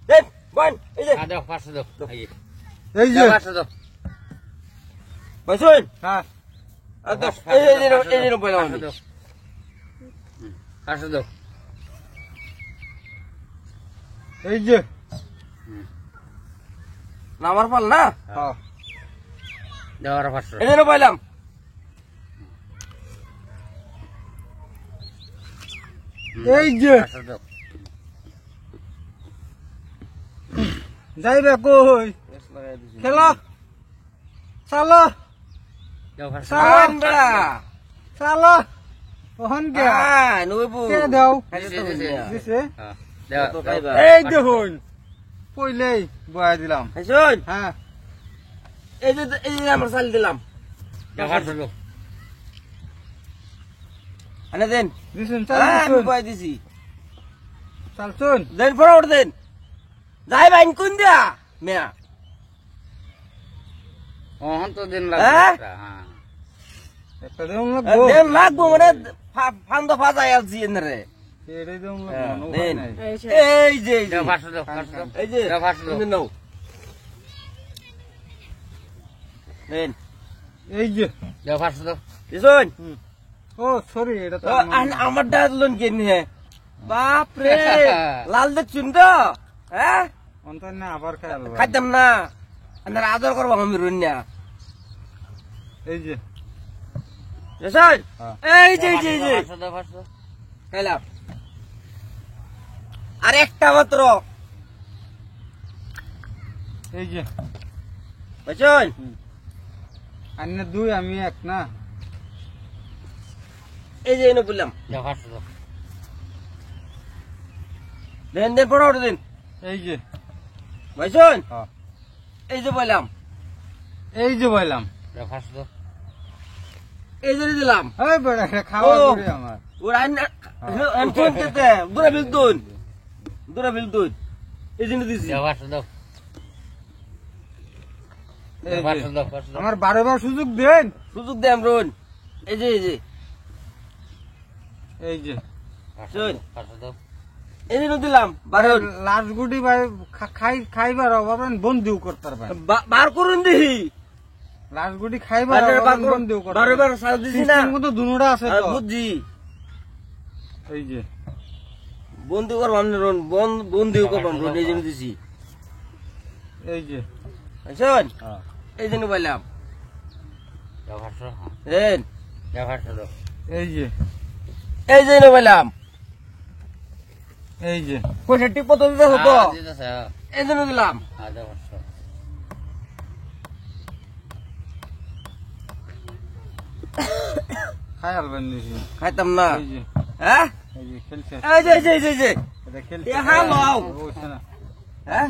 দেন বল এই যে দাও 500 দাও এই যে 500 দাও বসুন হ্যাঁ এই যে 90 লাম 500 দাও এই যে নামার পাল না হ্যাঁ দাও আর 500 এই যে 90 লাম এই যে 500 দাও যাইবে কই খেলো চালো দাও 500 সালাম বেড়া চালো ওহন কে হ্যাঁ নইবু কে দাও দিছে দিছে হ্যাঁ দাও তো খাইবা এই দেখুন পইলেই বয়া দিলাম বসুন হ্যাঁ এই যে আমরা চাল দিলাম দাও 500 দাও আনে দেন দিছেন হ্যাঁ আমি চাল পাই দিছি চালছুন দেন ফরওয়ার্ড দেন যাই বাইন কোন দিয়া মিয়া ওহন তো দিন হ্যাঁ? লাগবে হ্যাঁ একটা দেউন লাগবো দেন লাগবো মানে ফান্দ ফাজাই আলছি এনরে এটাই দেউন হ্যাঁ, লাগবো দেন নাই এই যে দাও 500 দাও 500 দাও এই যে দাও 500 দাও নাও দেন এই যে দাও 500 দাও দিছুন ও সরি এটা তো আমার ডালন কেন হে বাপ রে লাল দেখছুন তো হ্যাঁ অন্তর না আবার খাইল খাইতাম না আপনার আদর করবো আমি রুন্যা এই যে দিছুন এই যে 500 দাও 500 খাইলাম আর একটা মাত্র এই যে বুঝছুন আন্য দুই আমি এক না এই যে এনে বললাম দাও 500 দাও দেন দেন পড়াও দিন এই যে বুঝছুন হ্যাঁ এই যে বললাম এই যে বললাম দাও 500 দাও এই যে দিলাম এই বড় খাওয়া ও। করে আমার ওরা ফোন কেতে দূরে বিল দুন এই জন্য দিছি দাও 500 দাও এই যে 500 দাও 500 দাও আমার 12 বার সুযোগ দেন সুযোগ দে আমরুন এই যে এই যে 500 দাও এই জন্য দিলাম বারণ লাস্ট গুটি ভাই খাইবার অভাবে বন্দিও করতে পারবেন বার করুন দিহি লাস্ট গুটি খাইবার অভাবে বন্দিও করতে বারবার সাজ দিছি না সিস্টেম মতো দুনোটা আছে তো বুঝছি এই যে বন্ধু করবাম বন্ধু করবাম এই জন্য দিছি এই যে বুঝছেন হ্যাঁ এই জন্য বললাম দাও 500 হ্যাঁ দেন দাও 500 দাও এই যে এই জন্য বললাম এই যে পয়সা ঠিক মতো দিতে হতো দিতেছে এই জন্য দিলাম হ্যাঁ দাও 500 খাই আলবেন নিছি খাইতাম না এই যে হ্যাঁ এই যে খেলছে এই যে এটা খেলছে এ হালো বুঝছ না হ্যাঁ